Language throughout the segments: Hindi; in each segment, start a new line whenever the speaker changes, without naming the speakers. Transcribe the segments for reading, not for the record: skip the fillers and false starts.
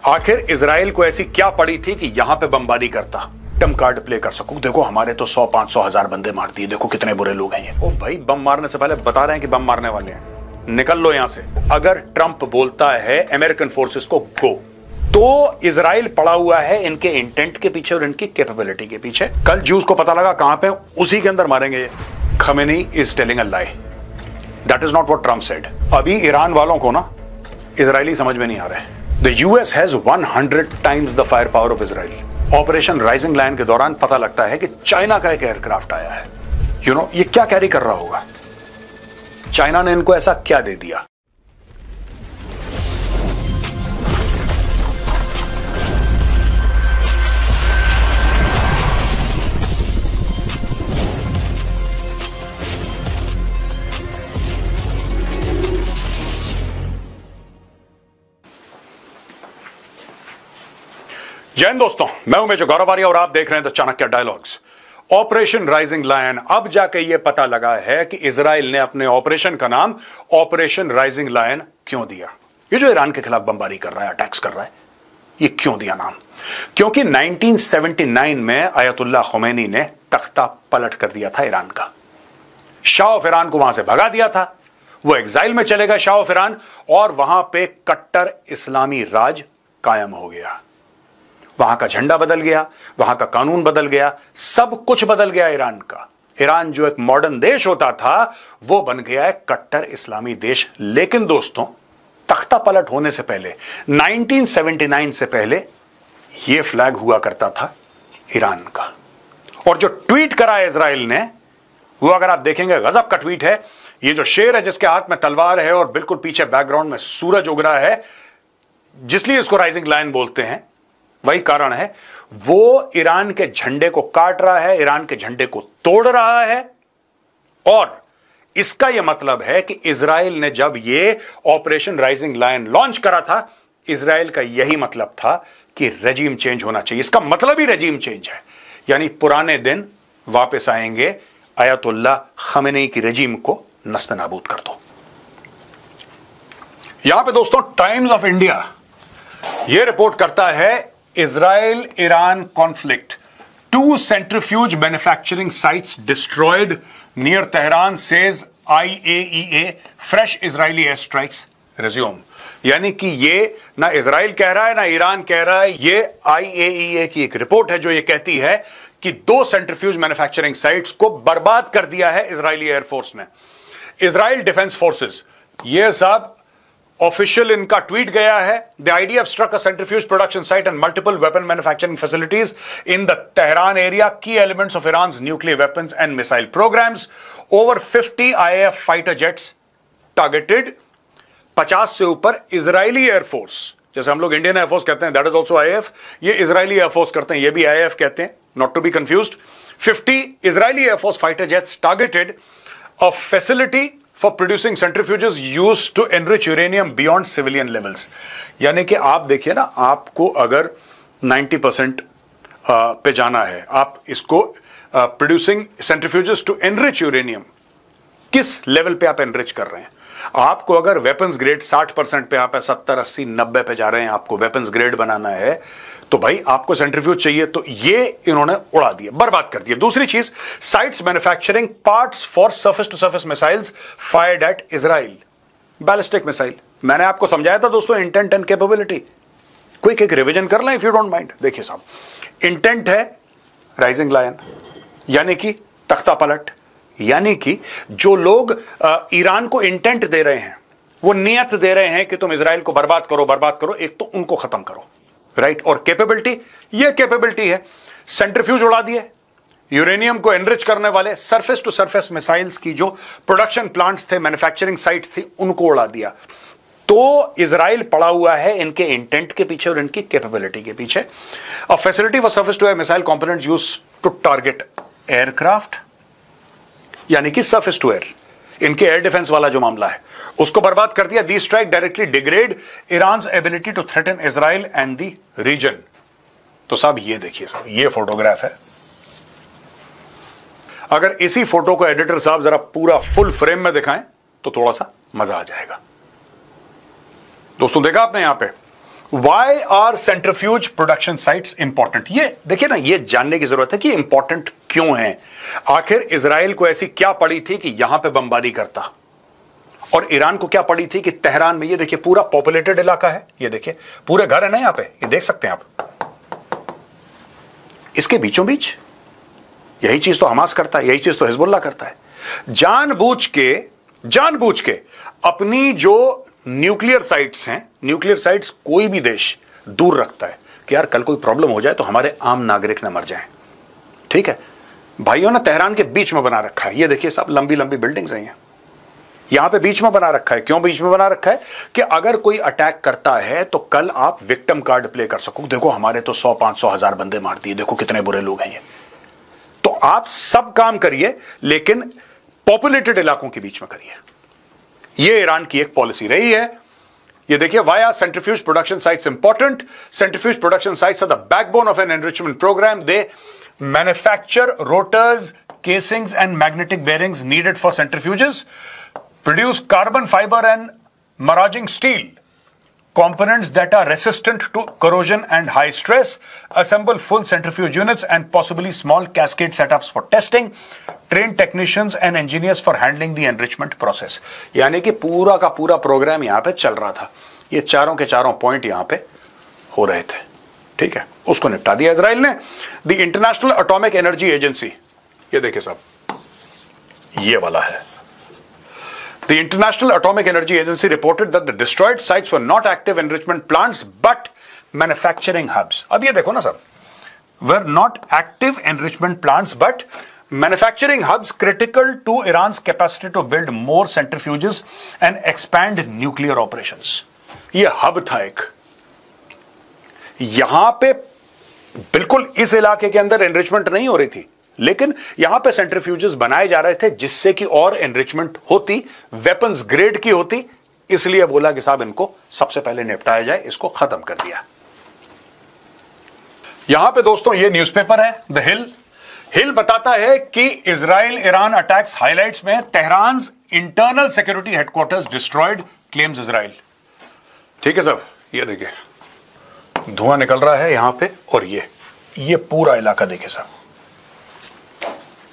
आखिर इजराइल को ऐसी क्या पड़ी थी कि यहां पे बमबारी करता, टम कार्ड प्ले कर सकूं। देखो हमारे तो 100, 500, 1000 बंदे मारती है, देखो कितने बुरे लोग हैं ये। ओ भाई, बम मारने से पहले बता रहे हैं कि बम मारने वाले हैं, निकल लो यहां से। अगर ट्रंप बोलता है अमेरिकन फोर्सेस को गो, तो इजराइल पड़ा हुआ है इनके इंटेंट के पीछे और इनकी कैपेबिलिटी के पीछे। कल ज्यूज को पता लगा कहां पे, उसी के अंदर मारेंगे ये। Khamenei is telling a lie, that is not what Trump said. अभी ईरान वालों को ना इजरायली समझ में नहीं आ रहा है। The US has 100 times the fire power of Israel. Operation Rising Lion के दौरान पता लगता है कि चाइना का एक एयरक्राफ्ट आया है। ये क्या कैरी कर रहा होगा? चाइना ने इनको ऐसा क्या दे दिया? जय हिंद दोस्तों, मैं हूं मेजर गौरव आर्य और आप देख रहे हैं the Chanakya Dialogues. Operation Rising Lion, अब जाके ये पता लगा है कि इजराइल ने अपने ऑपरेशन का नाम ऑपरेशन राइजिंग लायन क्यों दिया। ये जो ईरान के खिलाफ बमबारी कर रहा है, अटैक्स कर रहा है, ये क्यों दिया नाम? क्योंकि 1979 में आयतुल्लाह खुमैनी ने तख्ता पलट कर दिया था ईरान का। शाह ऑफ ईरान को वहां से भगा दिया था, वो एग्जाइल में चले गए शाह ऑफ ईरान, और वहां पे कट्टर इस्लामी राज कायम हो गया। वहां का झंडा बदल गया, वहां का कानून बदल गया, सब कुछ बदल गया ईरान का। ईरान जो एक मॉडर्न देश होता था वो बन गया है कट्टर इस्लामी देश। लेकिन दोस्तों, तख्ता पलट होने से पहले 1979 से पहले यह फ्लैग हुआ करता था ईरान का। और जो ट्वीट करा है इजराइल ने, वो अगर आप देखेंगे गजब का ट्वीट है। ये जो शेर है जिसके हाथ में तलवार है और बिल्कुल पीछे बैकग्राउंड में सूरज उग रहा है, जिसलिए इसको राइजिंग लायन बोलते हैं, वही कारण है। वो ईरान के झंडे को काट रहा है, ईरान के झंडे को तोड़ रहा है। और इसका यह मतलब है कि इजराइल ने जब ये ऑपरेशन राइजिंग लायन लॉन्च करा था, इजराइल का यही मतलब था कि रेजिम चेंज होना चाहिए। इसका मतलब ही रेजिम चेंज है, यानी पुराने दिन वापस आएंगे, आयतुल्लाह खमेनी की रेजिम को नस्तनाबूद कर दो। यहां पे दोस्तों टाइम्स ऑफ इंडिया यह रिपोर्ट करता है, Israel Iran conflict, 2 centrifuge manufacturing sites destroyed near Tehran, says IAEA. Fresh Israeli airstrikes resume. यानी कि ये ना इजराइल कह रहा है ना ईरान कह रहा है, ये IAEA की एक रिपोर्ट है जो ये कहती है कि 2 सेंट्रीफ्यूज मैन्युफैक्चरिंग साइट्स को बर्बाद कर दिया है इजरायली एयरफोर्स ने। इजराइल डिफेंस फोर्सेस, ये सब ऑफिशियल इनका ट्वीट गया है। The IDF struck a centrifuge production site and multiple weapon manufacturing facilities in the Tehran area, key elements of Iran's nuclear weapons and missile programmes, over 50 IAF fighter jets targeted. 50 से ऊपर इजरायली एयरफोर्स, जैसे हम लोग इंडियन एयरफोर्स कहते हैं, दैट इज ऑल्सो आईएएफ, ये इजरायली एयरफोर्स करते हैं, ये भी आईएएफ कहते हैं, not to be confused. 50 Israeli air force fighter jets targeted a facility for producing centrifuges used to enrich uranium beyond civilian levels। यानी कि आप देखिए ना, आपको अगर 90% पे जाना है, आप इसको producing centrifuges to enrich uranium, किस लेवल पे आप एनरिच कर रहे हैं? आपको अगर वेपन्स ग्रेड 60% पे, आप 70, 80, 90 पे जा रहे हैं, आपको वेपन्स ग्रेड बनाना है, तो भाई आपको सेंट्रीफ्यूज चाहिए। तो ये इन्होंने उड़ा दिया, बर्बाद कर दिया। दूसरी चीज, sites manufacturing parts for surface to surface missiles fired at Israel, ballistic missile. मैंने आपको समझाया था दोस्तों इंटेंट एंड कैपेबिलिटी। क्विक एक रिवीजन कर लें इफ यू डोंट माइंड। देखिए साहब, इंटेंट है राइजिंग लायन, यानी कि तख्ता पलट, यानी कि जो लोग ईरान को इंटेंट दे रहे हैं, वो नियत दे रहे हैं कि तुम इजराइल को बर्बाद करो, बर्बाद करो, एक तो उनको खत्म करो, राइट। और कैपेबिलिटी, ये कैपेबिलिटी है, सेंट्रीफ्यूज उड़ा दिए, यूरेनियम को एनरिच करने वाले सरफेस टू सरफेस मिसाइल्स की जो प्रोडक्शन प्लांट्स थे, मैन्युफैक्चरिंग साइट्स थी, उनको उड़ा दिया। तो इजराइल पड़ा हुआ है इनके इंटेंट के पीछे और इनकी कैपेबिलिटी के पीछे। A facility for surface to air missile components used to target aircraft, यानी कि सरफेस टू एयर, इनके एयर डिफेंस वाला जो मामला है उसको बर्बाद कर दिया। The strike directly degrade Iran's ability to threaten Israel and the region. तो साहब ये देखिए साहब, ये फोटोग्राफ है। अगर इसी फोटो को एडिटर साहब जरा पूरा फुल फ्रेम में दिखाएं तो थोड़ा सा मजा आ जाएगा। दोस्तों देखा आपने यहां पे why are centrifuge production sites important? ये देखिए ना, ये जानने की जरूरत है कि इंपॉर्टेंट क्यों है। आखिर इजराइल को ऐसी क्या पड़ी थी कि यहां पे बमबारी करता, और ईरान को क्या पड़ी थी कि तेहरान में, ये देखिए पूरा पॉपुलेटेड इलाका है, ये देखिए पूरे घर है ना यहां पे, ये देख सकते हैं आप, इसके बीचों बीच यही चीज तो हमास करता है, यही चीज तो हिजबुल्लाह करता है। जानबूझ के अपनी जो न्यूक्लियर साइट्स हैं, न्यूक्लियर साइट्स कोई भी देश दूर रखता है कि यार कल कोई प्रॉब्लम हो जाए तो हमारे आम नागरिक ना मर जाएं। ठीक है भाइयों ने तेहरान के बीच में बना रखा है, ये देखिए सब लंबी लंबी बिल्डिंग्स हैं, यहां पे बीच में बना रखा है। क्यों बीच में बना रखा है? कि अगर कोई अटैक करता है तो कल आप विक्टिम कार्ड प्ले कर सको, देखो हमारे तो 100, 500, 1000 बंदे मार दिए, देखो कितने बुरे लोग हैं ये। तो आप सब काम करिए लेकिन पॉपुलेटेड इलाकों के बीच में करिए। ये ईरान की एक पॉलिसी रही है। ये देखिए, why are centrifuge production sites important? Centrifuge production sites are the backbone of an enrichment program. They manufacture rotors, casings and magnetic bearings needed for centrifuges, produce carbon fiber and maraging steel, components that are resistant to corrosion and high stress, assemble full centrifuge units and possibly small cascade setups for testing, train technicians and engineers for handling the enrichment process। यानी कि पूरा का पूरा प्रोग्राम यहां पे चल रहा था। ये चारों के चारों पॉइंट यहां पे हो रहे थे। ठीक है, उसको निपटा दिया इजराइल ने। The international atomic energy agency, ये देखिए साहब, ये वाला है। The International Atomic Energy Agency reported that the destroyed sites were not active enrichment plants but manufacturing hubs। अब ये देखो ना साहब, were not active enrichment plants but manufacturing hubs critical to Iran's capacity to build more centrifuges and expand nuclear operations। ये हब था एक, यहां पे बिल्कुल इस इलाके के अंदर एनरिचमेंट नहीं हो रही थी, लेकिन यहां पे सेंट्रीफ्यूजेस बनाए जा रहे थे जिससे कि और एनरिचमेंट होती, वेपन्स ग्रेड की होती। इसलिए बोला कि साहब इनको सबसे पहले निपटाया जाए, इसको खत्म कर दिया। यहां पे दोस्तों ये न्यूज़पेपर है द हिल बताता है कि इजराइल ईरान अटैक्स हाइलाइट्स में Tehran internal security headquarters destroyed, claims Israel. ठीक है साहब, ये देखिए धुआं निकल रहा है यहां पे, और ये पूरा इलाका देखिए साहब।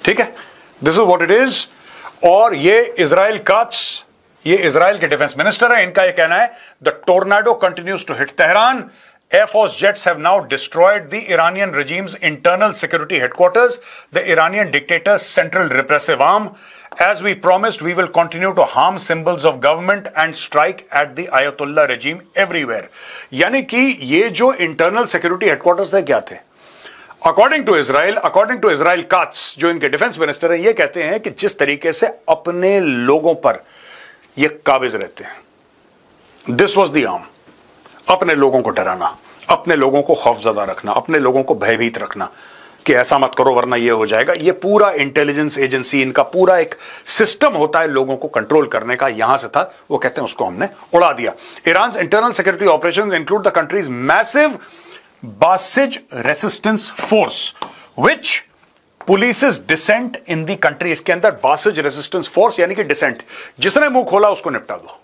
ठीक है, this is what it is. और ये इजराइल काट्स, ये इजराइल के डिफेंस मिनिस्टर है, इनका ये कहना है the tornado continues to hit Tehran, air force jets have now destroyed the Iranian regime's internal security headquarters, the Iranian dictators central repressive arm, as we promised we will continue to harm symbols of government and strike at the ayatollah regime everywhere। यानी कि ये जो इंटरनल सिक्योरिटी हेडक्वार्टर्स थे क्या थे? अकॉर्डिंग टू इजराइल काट्स, जो इनके डिफेंस मिनिस्टर हैं, ये कहते हैं कि जिस तरीके से अपने लोगों पर ये काबिज रहते हैं, दिस वॉज द आर्म, अपने लोगों को डराना, अपने लोगों को खौफजदा रखना, अपने लोगों को भयभीत रखना कि ऐसा मत करो वरना ये हो जाएगा। ये पूरा इंटेलिजेंस एजेंसी, इनका पूरा एक सिस्टम होता है लोगों को कंट्रोल करने का, यहां से था। वो कहते हैं उसको हमने उड़ा दिया। Iran internal security operations include the countries massive Basij Resistance Force, which polices dissent in the country। इसके अंदर Basij Resistance Force यानी कि डिसेंट, जिसने मुंह खोला उसको निपटा दो,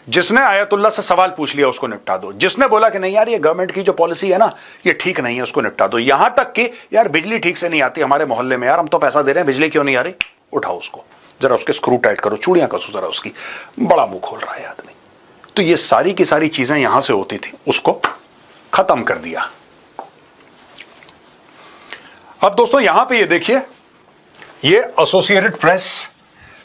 जिसने आयतुल्ला से सवाल पूछ लिया उसको निपटा दो, जिसने बोला कि नहीं यार ये गवर्नमेंट की जो पॉलिसी है ना ये ठीक नहीं है उसको निपटा दो। यहां तक कि यार बिजली ठीक से नहीं आती हमारे मोहल्ले में, यार हम तो पैसा दे रहे हैं, बिजली क्यों नहीं आ रही, उठाओ उसको, जरा उसके स्क्रू टाइट करो, चूड़ियां कसो जरा उसकी, बड़ा मुंह खोल रहा है आदमी। तो ये सारी की सारी चीजें यहां से होती थी, उसको खत्म कर दिया। अब दोस्तों यहां पे ये देखिए, ये एसोसिएटेड प्रेस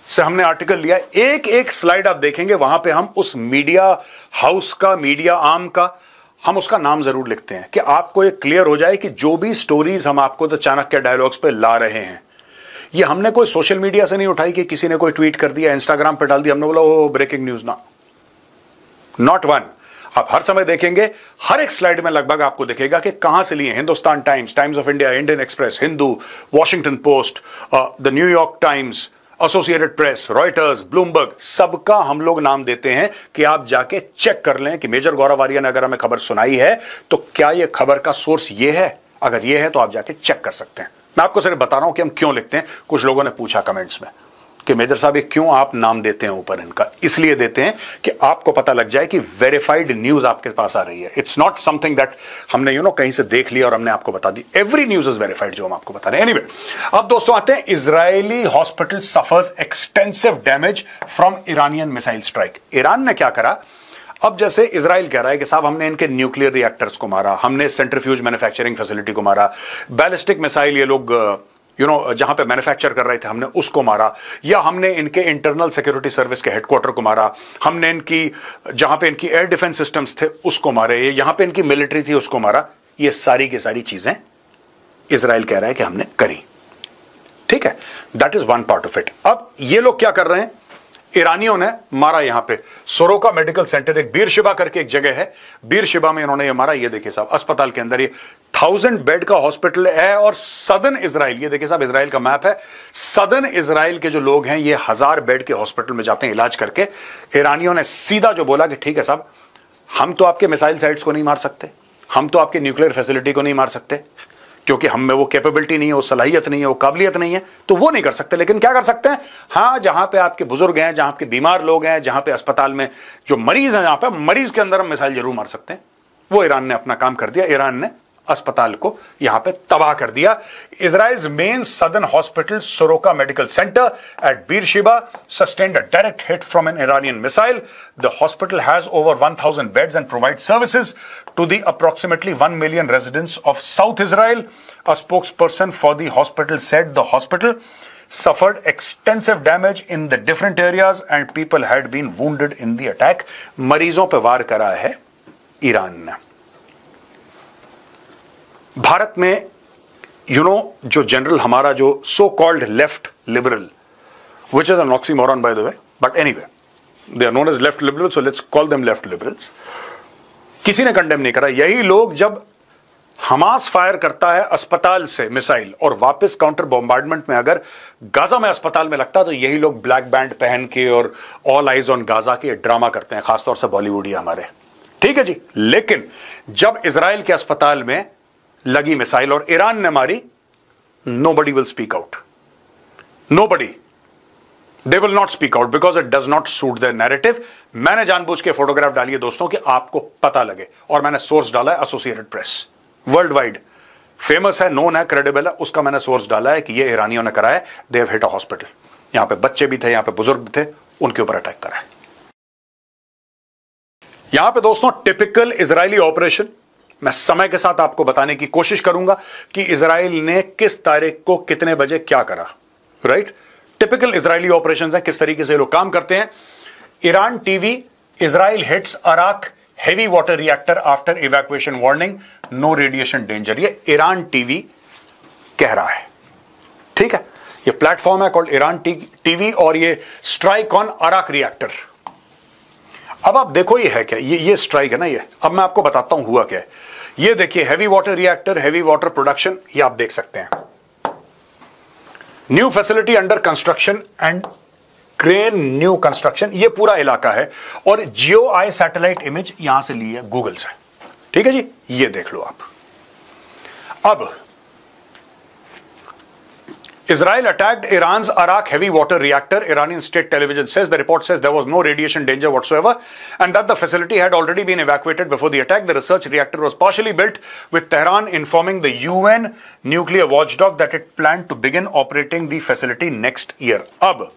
से हमने आर्टिकल लिया। एक एक स्लाइड आप देखेंगे वहां पे हम उस मीडिया हाउस का, मीडिया आर्म का, हम उसका नाम जरूर लिखते हैं कि आपको ये क्लियर हो जाए कि जो भी स्टोरीज हम आपको द चाणक्य डायलॉग्स पे ला रहे हैं, ये हमने कोई सोशल मीडिया से नहीं उठाई कि किसी ने कोई ट्वीट कर दिया, इंस्टाग्राम पे डाल दिया, हमने बोला ओ ब्रेकिंग न्यूज ना, नॉट वन। आप हर समय देखेंगे, हर एक स्लाइड में लगभग आपको दिखेगा कि कहां से लिए। Hindustan times, times of India, Indian express, Hindu, Washington post, the New York times, associated press, Reuters, Bloomberg, सबका हम लोग नाम देते हैं कि आप जाके चेक कर लें कि मेजर गौरव आर्या ने अगर हमें खबर सुनाई है तो क्या यह खबर का सोर्स ये है। अगर ये है तो आप जाके चेक कर सकते हैं। मैं आपको सिर्फ बता रहा हूं कि हम क्यों लिखते हैं। कुछ लोगों ने पूछा कमेंट्स में, कि मेजर साहब ये क्यों आप नाम देते हैं ऊपर इनका? इसलिए देते हैं कि आपको पता लग जाए कि वेरीफाइड न्यूज आपके पास आ रही है। इट्स नॉट समथिंग दैट हमने कहीं से देख लिया और हमने आपको बता दी। एवरी न्यूज इज वेरीफाइड जो हम आपको बता रहे हैं। एनीवे, अब दोस्तों आते हैं, Israeli hospital suffers extensive damage from Iranian missile strike. Iran ने क्या करा? अब जैसे इजराइल कह रहा है कि साहब हमने इनके न्यूक्लियर रिएक्टर्स को मारा, हमने सेंट्रीफ्यूज मैन्युफैक्चरिंग फैसिलिटी को मारा, बैलिस्टिक मिसाइल ये लोग जहां पे मैन्युफैक्चर कर रहे थे हमने उसको मारा, या हमने इनके इंटरनल सिक्योरिटी सर्विस के हेडक्वार्टर को मारा, हमने इनकी जहां पे इनकी एयर डिफेंस सिस्टम्स थे उसको मारे, यहां पे इनकी मिलिट्री थी उसको मारा। ये सारी की सारी चीजें इजराइल कह रहा है कि हमने करी। ठीक है, that is one part of it. अब ये लोग क्या कर रहे हैं? ईरानियों ने मारा यहां पे सोरोका मेडिकल सेंटर, एक बीरशिबा करके एक जगह है, बीरशिबा में इन्होंने ये मारा। ये देखिए साहब, अस्पताल के अंदर ये 1000 बेड का हॉस्पिटल है और सदर्न इजराइल, ये देखिए साहब इजराइल का मैप है, सदर्न इजराइल के जो लोग हैं ये 1000 बेड के हॉस्पिटल में जाते हैं इलाज करके। ईरानियों ने सीधा जो बोला कि ठीक है साहब, हम तो आपके मिसाइल साइट्स को नहीं मार सकते, हम तो आपके न्यूक्लियर फैसिलिटी को नहीं मार सकते, क्योंकि हम में वो कैपेबिलिटी नहीं है, वो सलाहियत नहीं है, वो काबिलियत नहीं है, तो वो नहीं कर सकते। लेकिन क्या कर सकते हैं? हाँ, जहां पे आपके बुजुर्ग हैं, जहां आपके बीमार लोग हैं, जहां पे अस्पताल में जो मरीज हैं, जहां पे मरीज के अंदर हम मिसाइल जरूर मार सकते हैं। वो ईरान ने अपना काम कर दिया। ईरान ने अस्पताल को यहां पे तबाह कर दिया। Israel's main southern hospital Soroka medical centre at Beersheba sustained a direct hit from an Iranian missile. The hospital has over 1000 beds and provides services to the approximately 1 million residents of South Israel. A spokesperson for the hospital said the hospital suffered extensive damage in the different areas and people had been wounded in the attack. मरीजों पे वार करा है ईरान ने। भारत में जो जनरल हमारा जो so called left liberal, which is an oxymoron by the way, but anyway they are known as left liberal, so let's call them left liberals, किसी ने कंडेम नहीं करा। यही लोग जब हमास फायर करता है अस्पताल से मिसाइल और वापस काउंटर बॉम्बार्डमेंट में अगर गाजा में अस्पताल में लगता, तो यही लोग ब्लैक बैंड पहन के और ऑल आइज ऑन गाजा के ड्रामा करते हैं, खासतौर से बॉलीवुड हमारे। ठीक है जी, लेकिन जब इजराइल के अस्पताल में लगी मिसाइल और ईरान ने मारी, nobody will speak out. Nobody. They will not speak out because it does not suit their narrative. मैंने जानबूझ के फोटोग्राफ डाली है दोस्तों कि आपको पता लगे, और मैंने सोर्स डाला है associated press, world wide famous है, नोन है, क्रेडिबल है, उसका मैंने सोर्स डाला है कि ये ईरानियों ने कराया। They have hit a hospital, यहां पे बच्चे भी थे, यहां पे बुजुर्ग थे, उनके ऊपर अटैक करा है। यहां पे दोस्तों टिपिकल इजरायली ऑपरेशन, मैं समय के साथ आपको बताने की कोशिश करूंगा कि इजराइल ने किस तारीख को कितने बजे क्या करा। राइट, टिपिकल इजरायली ऑपरेशंस हैं, किस तरीके से लोग काम करते हैं। Iran TV, Israel hits Arak heavy water reactor after evacuation warning, no radiation danger. ये ईरान टीवी कह रहा है। ठीक है, ये प्लेटफॉर्म है कॉल्ड ईरान टीवी, और ये स्ट्राइक ऑन अराक रिएक्टर। अब आप देखो ये है क्या, ये स्ट्राइक है ना ये। अब मैं आपको बताता हूं हुआ क्या है। ये देखिए, heavy water reactor, heavy water production, ये आप देख सकते हैं। New facility under construction and crane new construction, ये पूरा इलाका है, और जियो आई सैटेलाइट इमेज यहां से ली है गूगल से। ठीक है जी, ये देख लो आप। अब Israel attacked Iran's Arak heavy water reactor. Iranian state television says, the report says there was no radiation danger whatsoever and that the facility had already been evacuated before the attack. The research reactor was partially built, with Tehran informing the UN nuclear watchdog that it planned to begin operating the facility next year. अब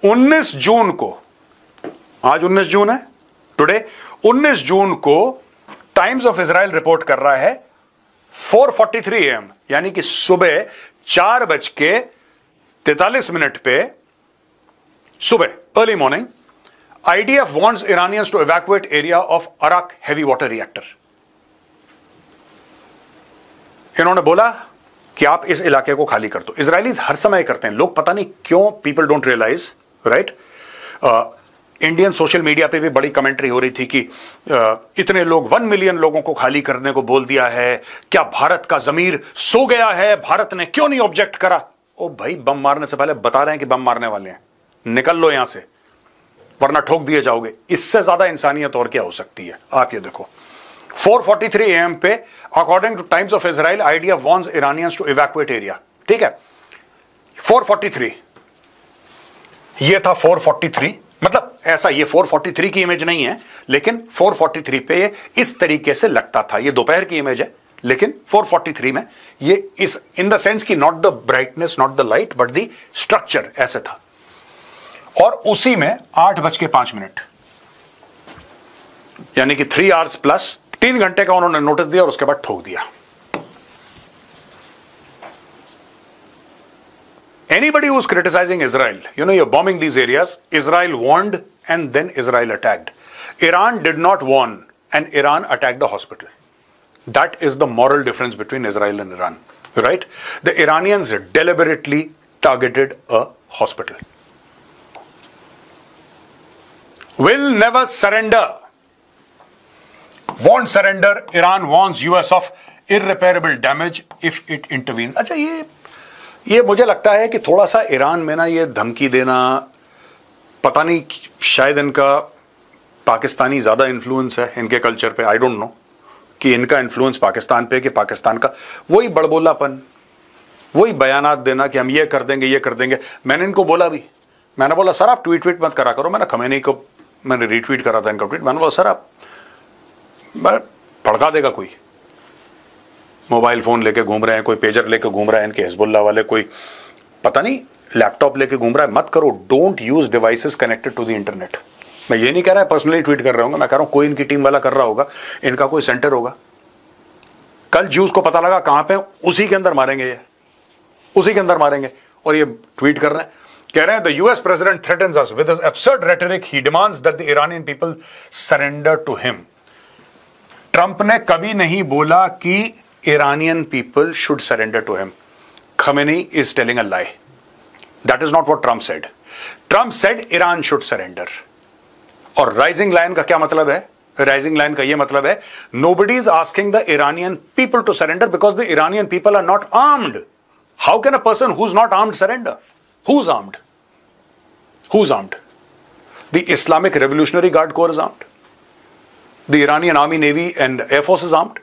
19 जून को, आज 19 जून है, टुडे 19 जून को टाइम्स ऑफ इजराइल रिपोर्ट कर रहा है 4:43 AM, यानी कि सुबह 4:43 पे, सुबह early morning, IDF wants Iranians to evacuate area of Arak heavy water reactor. इन्होंने बोला कि आप इस इलाके को खाली कर दो। इजरायलीज हर समय करते हैं, लोग पता नहीं क्यों, people don't realize, right. Indian social media पे भी बड़ी कमेंट्री हो रही थी कि इतने लोग, 1 मिलियन लोगों को खाली करने को बोल दिया है, क्या भारत का जमीर सो गया है, भारत ने क्यों नहीं ऑब्जेक्ट करा? ओ भाई, बम मारने से पहले बता रहे हैं कि बम मारने वाले हैं, निकल लो यहां से वरना ठोक दिए जाओगे। इससे ज्यादा इंसानियत और क्या हो सकती है? आप ये देखो, 4:43 AM पे, according to Times of Israel, IDF warns Iranians to evacuate area. ठीक है, 4:43, ये था 443, मतलब ऐसा ये 443 की इमेज नहीं है, लेकिन 443 पे ये इस तरीके से लगता था। ये दोपहर की इमेज है, लेकिन 443 में ये इस इन द सेंस की not the brightness, not the light, but the structure ऐसे था। और उसी में 8:05, यानी कि 3 आवर्स प्लस 3 घंटे का उन्होंने नोटिस दिया और उसके बाद ठोक दिया। Anybody who's criticizing Israel, you're bombing these areas. Israel warned and then Israel attacked. Iran did not warn and Iran attacked a hospital. That is the moral difference between Israel and Iran, right? The Iranians deliberately targeted a hospital. Will never surrender. Won't surrender. Iran warns US of irreparable damage if it intervenes. अच्छा, ये मुझे लगता है कि थोड़ा सा ईरान में ना ये धमकी देना, पता नहीं, शायद इनका पाकिस्तानी ज्यादा इन्फ्लुएंस है इनके कल्चर पे। आई डोंट नो कि इनका इन्फ्लुएंस पाकिस्तान पे कि पाकिस्तान का वही बड़बोलापन, वही बयानात देना कि हम ये कर देंगे, ये कर देंगे। मैंने इनको बोला भी, मैंने बोला सर आप ट्वीट मत करा करो। मैंने खमेनी को मैंने रीट्वीट करा था इनका ट्वीट। मैंने बोला सर आप भड़का देगा कोई, मोबाइल फोन लेके घूम रहे हैं, कोई पेजर लेके घूम रहा है इनके हिजबुल्लाह वाले, कोई पता नहीं लैपटॉप लेके घूम रहा है, मत करो। Don't use devices connected to the internet. मैं ये नहीं कह रहा है पर्सनली ट्वीट कर रहा हूं, मैं कह रहा हूं कोई इनकी टीम वाला कर रहा होगा, इनका कोई सेंटर होगा। कल ज्यूस को पता लगा कहां पे, उसी के अंदर मारेंगे, ये उसी के अंदर मारेंगे। और ये ट्वीट कर रहे हैं, कह रहे हैं the US president threatens us with his absurd rhetoric, he demands that the Iranian people surrender to him. Trump ने कभी नहीं बोला कि Iranian people should surrender to him. Khamenei is telling a lie. That is not what Trump said. Trump said Iran should surrender. और Rising Lion का क्या मतलब है? Rising Lion का ये मतलब है, nobody is asking the Iranian people to surrender because the Iranian people are not armed. How can a person who's not armed surrender? Who's armed? Who's armed? The Islamic Revolutionary Guard Corps is armed. The Iranian Army, Navy and Air Force is armed.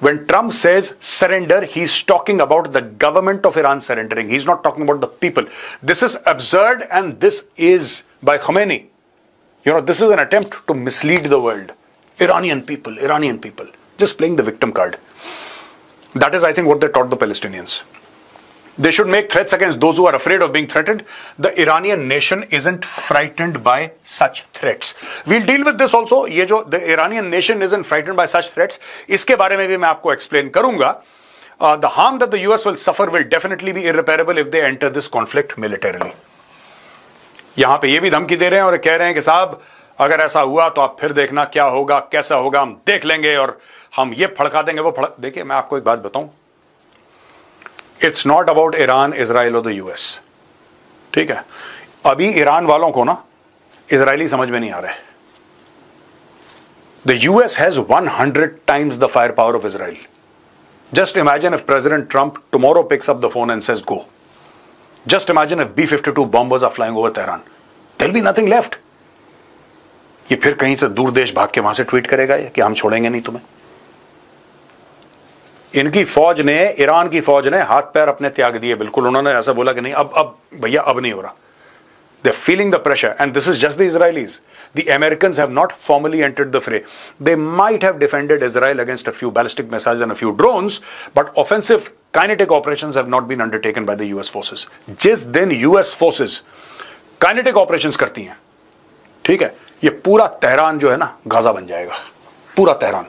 When Trump says surrender, he's talking about the government of Iran surrendering. He's not talking about the people. This is absurd and this is by Khomeini. This is an attempt to mislead the world. Iranian people, just playing the victim card. That is, I think, what they taught the Palestinians. They should make threats against those who are afraid of being threatened. The Iranian nation isn't frightened by such threats. We'll deal with this also. ये जो the Iranian nation isn't frightened by such threats, इसके बारे में भी मैं आपको explain करूंगा. The harm that the US will suffer will definitely be irreparable if they enter this conflict militarily. यहां पे ये भी धमकी दे रहे हैं और कह रहे हैं कि साहब अगर ऐसा हुआ तो आप फिर देखना क्या होगा, कैसा होगा, हम देख लेंगे और हम ये फड़का देंगे, वो फड़क। देखिए मैं आपको एक बात बताऊं, it's not about Iran, Israel और द यूएस। ठीक है, अभी ईरान वालों को ना इजरायली समझ में नहीं आ रहा है। The US has 100 times the fire power of Israel. Just imagine if president Trump tomorrow picks up the phone and says go. Just imagine if B-52 bombers are flying over Tehran. There'll be nothing left. ये फिर कहीं से दूर देश भाग के वहां से ट्वीट करेगा ये कि हम छोड़ेंगे नहीं तुम्हें। इनकी फौज ने, ईरान की फौज ने हाथ पैर अपने त्याग दिए। बिल्कुल उन्होंने ऐसा बोला कि नहीं अब भैया अब नहीं हो रहा। They're feeling the pressure, and this is just the Israelis. The Americans have not formally entered the fray. They might have defended Israel against a few ballistic missiles and a few drones, but offensive kinetic operations have not been undertaken by the US forces. जिस दिन US forces kinetic operations करती हैं, ठीक है, ये पूरा तेहरान जो है ना गाजा बन जाएगा, पूरा तेहरान।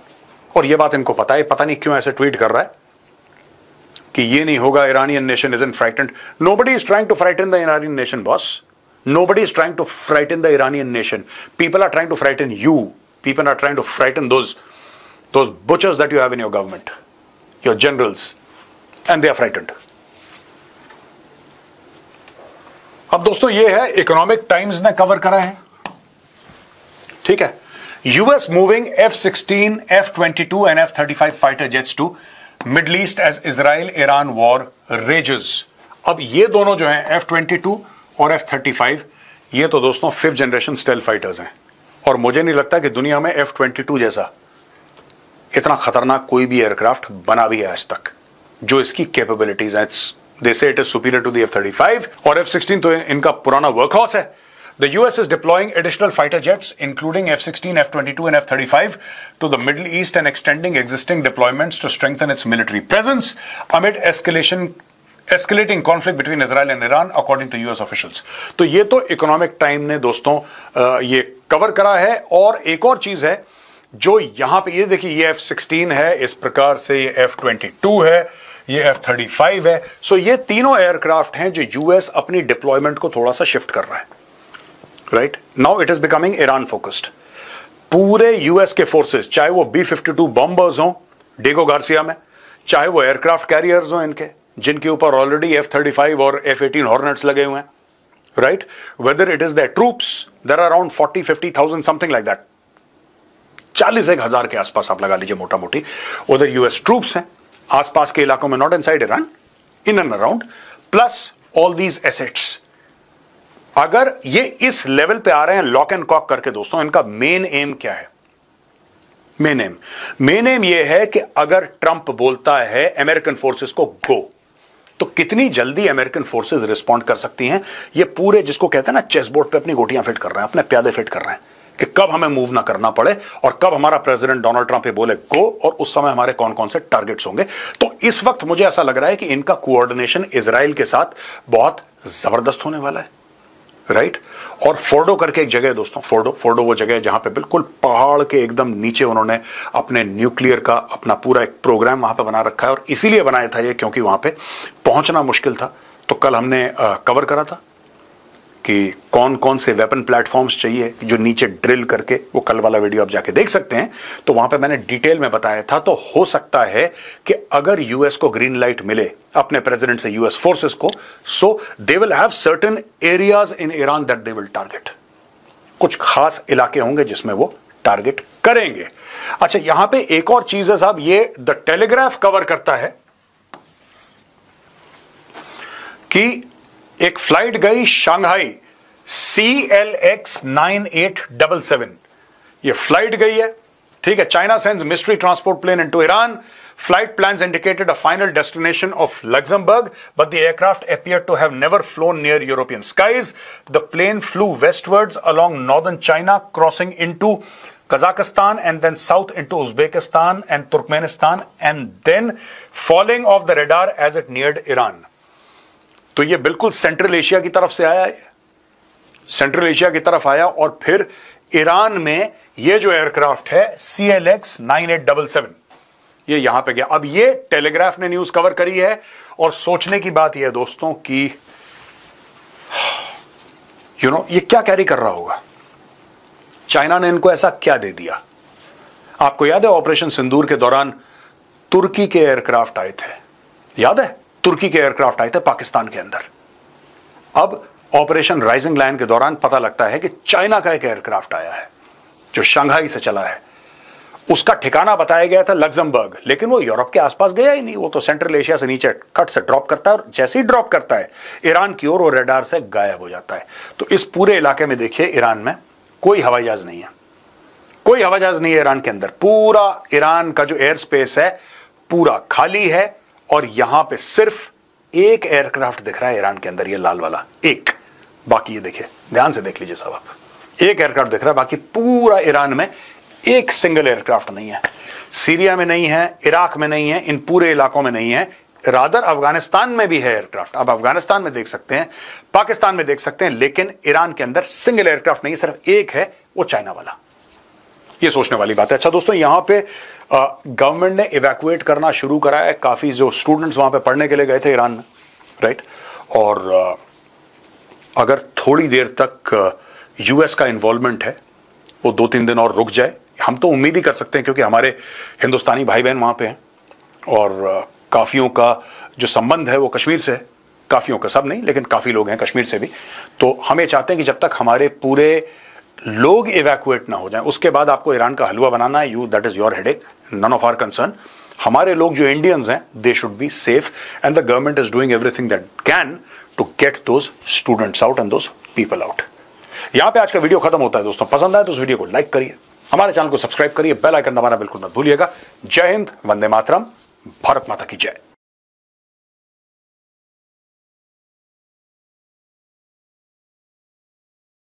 और ये बात इनको पता है, पता नहीं क्यों ऐसे ट्वीट कर रहा है कि ये नहीं होगा, Iranian nation isn't frightened. Nobody is trying to frighten the Iranian nation, boss. Nobody is trying to frighten the Iranian nation. People are trying to frighten you. People are trying to frighten those butchers that you have in your government, your generals, and they are frightened. अब दोस्तों ये है इकोनॉमिक टाइम्स ने कवर करा है, ठीक है। US moving F-16, F-22 and F-35 fighter jets to Middle East as Israel-Iran war rages. अब ये दोनों जो हैं F-22 और F-35, ये तो दोस्तों 5th जनरेशन स्टेल्थ फाइटर्स हैं। और मुझे नहीं लगता कि दुनिया में F-22 जैसा इतना खतरनाक कोई भी एयरक्राफ्ट बना भी है आज तक, जो इसकी कैपेबिलिटीज हैं। It's They say it is superior to the F-35 और F-16 तो इनका पुराना वर्कहॉर्स है. The US is deploying additional fighter jets, including F-16, F-22, and F-35, to the Middle East and extending existing deployments to strengthen its military presence amid escalating conflict between Israel and Iran, according to US officials. तो ये तो इकोनॉमिक टाइम ने दोस्तों ये कवर करा है. और एक और चीज है जो यहां पे, ये देखिए, ये F-16 है, इस प्रकार से ये F-22 है, ये F-35 है. सो ये तीनों एयरक्राफ्ट हैं जो यूएस अपनी डिप्लॉयमेंट को थोड़ा सा शिफ्ट कर रहा है. Right now it is becoming Iran focused. पूरे यूएस के फोर्सेस, चाहे वो B-52 बॉम्बर्स हो डेगो गार्सिया में, चाहे वो एयरक्राफ्ट कैरियर्स हो इनके, जिनके ऊपर ऑलरेडी F-35 और F-18 हॉर्नेट्स लगे हुए हैं, right, whether it is their troops, there are around 40-50,000 something like that, 40,000 के आसपास आप लगा लीजिए मोटा मोटी. उधर यूएस ट्रूप्स हैं आसपास के इलाकों में, not inside Iran, in and around, plus all these assets. अगर ये इस लेवल पे आ रहे हैं लॉक एंड कॉक करके दोस्तों, इनका मेन एम क्या है? मेन एम ये है कि अगर ट्रंप बोलता है अमेरिकन फोर्सेस को गो, तो कितनी जल्दी अमेरिकन फोर्सेस रिस्पॉन्ड कर सकती हैं. ये पूरे जिसको कहते हैं ना चेस बोर्ड पे अपनी गोटियां फिट कर रहे हैं, अपने प्यादे फिट कर रहे हैं कि कब हमें मूव ना करना पड़े और कब हमारा प्रेसिडेंट डोनाल्ड ट्रंप ये बोले गो, और उस समय हमारे कौन कौन से टारगेट्स होंगे. तो इस वक्त मुझे ऐसा लग रहा है कि इनका कोऑर्डिनेशन इजराइल के साथ बहुत जबरदस्त होने वाला है. राइट और फोर्डो करके एक जगह है दोस्तों, फोर्डो वो जगह है जहां पे बिल्कुल पहाड़ के एकदम नीचे उन्होंने अपने न्यूक्लियर का अपना पूरा एक प्रोग्राम वहां पे बना रखा है. और इसीलिए बनाया था ये क्योंकि वहां पे पहुंचना मुश्किल था. तो कल हमने कवर करा था कि कौन कौन से वेपन प्लेटफॉर्म्स चाहिए जो नीचे ड्रिल करके, वो कल वाला वीडियो आप जाके देख सकते हैं. तो वहां पे मैंने डिटेल में बताया था. तो हो सकता है कि अगर यूएस को ग्रीन लाइट मिले अपने प्रेसिडेंट से यूएस फोर्सेस को, so they will have certain areas in Iran that they will target. कुछ खास इलाके होंगे जिसमें वो टारगेट करेंगे. अच्छा, यहां पे एक और चीज है साहब, ये द टेलीग्राफ कवर करता है कि एक फ्लाइट गई शंघाई CLX 9877, ये फ्लाइट गई है, ठीक है. China sends mystery transport plane into Iran. Flight plans indicated a final destination of Luxembourg, but the aircraft appeared to have never flown near European skies. The plane flew westwards along northern China, crossing into Kazakhstan and then south into Uzbekistan and Turkmenistan, and then falling off the radar as it neared Iran. तो ये बिल्कुल सेंट्रल एशिया की तरफ से आया, सेंट्रल एशिया की तरफ आया और फिर ईरान में ये जो एयरक्राफ्ट है CLX 9877, ये यहां पे गया. अब ये टेलीग्राफ ने न्यूज कवर करी है. और सोचने की बात यह है दोस्तों कि ये क्या कैरी कर रहा होगा, चाइना ने इनको ऐसा क्या दे दिया. आपको याद है ऑपरेशन सिंदूर के दौरान तुर्की के एयरक्राफ्ट आए थे, याद है, तुर्की के एयरक्राफ्ट आए थे पाकिस्तान के अंदर. अब ऑपरेशन राइजिंग लायन के दौरान पता लगता है कि चाइना का एक एयरक्राफ्ट आया है जो शंघाई से चला है. उसका ठिकाना बताया गया था लग्जमबर्ग, लेकिन वो यूरोप के आसपास गया ही नहीं. वो तो सेंट्रल एशिया से नीचे कट से ड्रॉप करता है और जैसे ही ड्रॉप करता है ईरान की ओर वो रडार से गायब हो जाता है. तो इस पूरे इलाके में देखिए ईरान में कोई हवाई जहाज नहीं है, कोई हवाई जहाज नहीं है ईरान के अंदर. पूरा ईरान का जो एयर स्पेस है पूरा खाली है और यहां पे सिर्फ एक एयरक्राफ्ट दिख रहा है ईरान के अंदर, ये लाल वाला एक. बाकी ये देखिए, ध्यान से देख लीजिए साहब आप, एक एयरक्राफ्ट दिख रहा है, बाकी पूरा ईरान में एक सिंगल एयरक्राफ्ट नहीं है. सीरिया में नहीं है, इराक में नहीं है, इन पूरे इलाकों में नहीं है. रादर अफगानिस्तान में भी है एयरक्राफ्ट, आप अफगानिस्तान में देख सकते हैं, पाकिस्तान में देख सकते हैं, लेकिन ईरान के अंदर सिंगल एयरक्राफ्ट नहीं, सिर्फ एक है, वो चाइना वाला. ये सोचने वाली बात है. अच्छा दोस्तों, यहां पे गवर्नमेंट ने इवैक्यूएट करना शुरू करा है. काफी जो स्टूडेंट्स वहां पे पढ़ने के लिए गए थे ईरान में, राइट, और अगर थोड़ी देर तक यूएस का इन्वॉल्वमेंट है वो 2-3 दिन और रुक जाए, हम तो उम्मीद ही कर सकते हैं क्योंकि हमारे हिंदुस्तानी भाई बहन वहां पे हैं और काफियों का जो संबंध है वो कश्मीर से है. काफियों का, सब नहीं, लेकिन काफी लोग हैं कश्मीर से भी. तो हम ये चाहते हैं कि जब तक हमारे पूरे लोग इवैक्यूएट ना हो जाएं, उसके बाद आपको ईरान का हलवा बनाना है, that is your headache, none of our concern. हमारे लोग जो इंडियंस हैं they should be safe and the government is doing everything that can to get those students out and those people out. यहां पे आज का वीडियो खत्म होता है दोस्तों. पसंद आए तो उस वीडियो को लाइक करिए, हमारे चैनल को सब्सक्राइब करिए, बेल आइकन दबाना बिल्कुल मत भूलिएगा. जय हिंद, वंदे मातरम, भारत माता की जय.